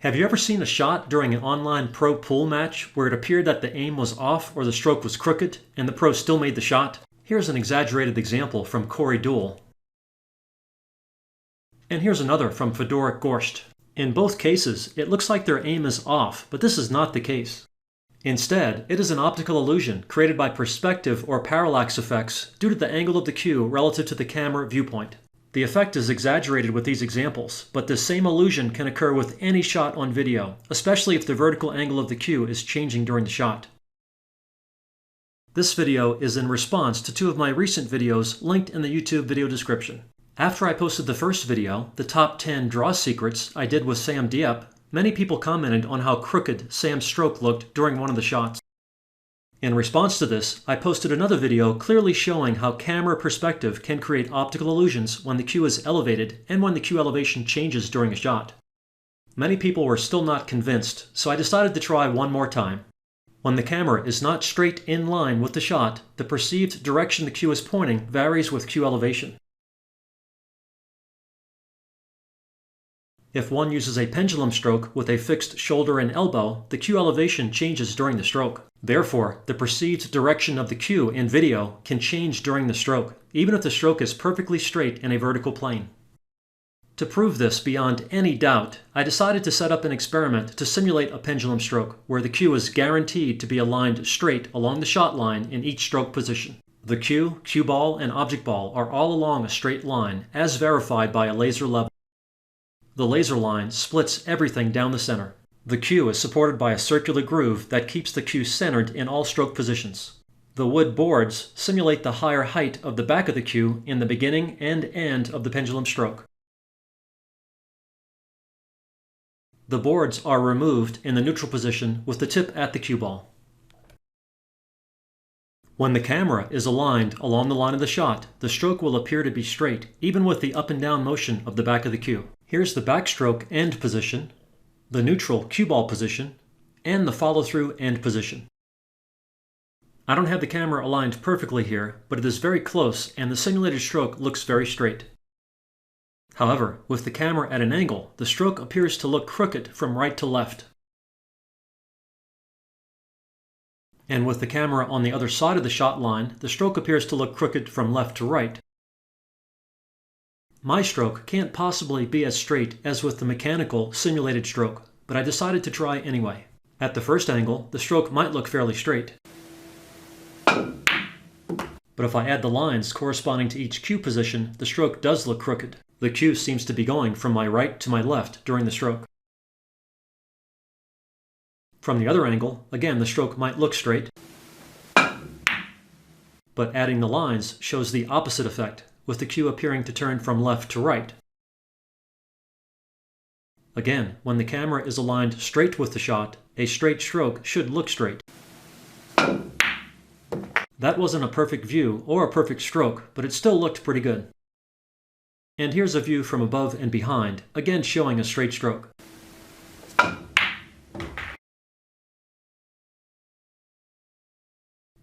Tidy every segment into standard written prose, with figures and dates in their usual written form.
Have you ever seen a shot during an online pro pool match where it appeared that the aim was off or the stroke was crooked and the pro still made the shot? Here's an exaggerated example from Corey Duell. And here's another from Fedor Gorst. In both cases, it looks like their aim is off, but this is not the case. Instead, it is an optical illusion created by perspective or parallax effects due to the angle of the cue relative to the camera viewpoint. The effect is exaggerated with these examples, but this same illusion can occur with any shot on video, especially if the vertical angle of the cue is changing during the shot. This video is in response to two of my recent videos linked in the YouTube video description. After I posted the first video, the top 10 draw secrets I did with Samm, many people commented on how crooked Samm's stroke looked during one of the shots. In response to this, I posted another video clearly showing how camera perspective can create optical illusions when the cue is elevated and when the cue elevation changes during a shot. Many people were still not convinced, so I decided to try one more time. When the camera is not straight in line with the shot, the perceived direction the cue is pointing varies with cue elevation. If one uses a pendulum stroke with a fixed shoulder and elbow, the cue elevation changes during the stroke. Therefore, the perceived direction of the cue in video can change during the stroke, even if the stroke is perfectly straight in a vertical plane. To prove this beyond any doubt, I decided to set up an experiment to simulate a pendulum stroke, where the cue is guaranteed to be aligned straight along the shot line in each stroke position. The cue, cue ball, and object ball are all along a straight line, as verified by a laser level. The laser line splits everything down the center. The cue is supported by a circular groove that keeps the cue centered in all stroke positions. The wood boards simulate the higher height of the back of the cue in the beginning and end of the pendulum stroke. The boards are removed in the neutral position with the tip at the cue ball. When the camera is aligned along the line of the shot, the stroke will appear to be straight, even with the up and down motion of the back of the cue. Here's the backstroke end position, the neutral cue ball position, and the follow-through end position. I don't have the camera aligned perfectly here, but it is very close and the simulated stroke looks very straight. However, with the camera at an angle, the stroke appears to look crooked from right to left. And with the camera on the other side of the shot line, the stroke appears to look crooked from left to right. My stroke can't possibly be as straight as with the mechanical simulated stroke, but I decided to try anyway. At the first angle, the stroke might look fairly straight. But if I add the lines corresponding to each cue position, the stroke does look crooked. The cue seems to be going from my right to my left during the stroke. From the other angle, again the stroke might look straight, but adding the lines shows the opposite effect, with the cue appearing to turn from left to right. Again, when the camera is aligned straight with the shot, a straight stroke should look straight. That wasn't a perfect view or a perfect stroke, but it still looked pretty good. And here's a view from above and behind, again showing a straight stroke.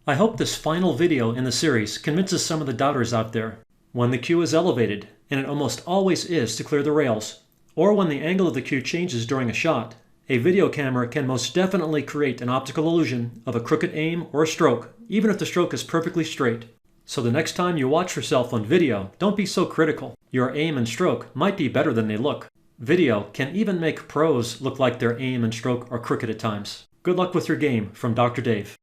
I hope this final video in the series convinces some of the doubters out there. When the cue is elevated, and it almost always is to clear the rails, or when the angle of the cue changes during a shot, a video camera can most definitely create an optical illusion of a crooked aim or a stroke, even if the stroke is perfectly straight. So the next time you watch yourself on video, don't be so critical. Your aim and stroke might be better than they look. Video can even make pros look like their aim and stroke are crooked at times. Good luck with your game, from Dr. Dave.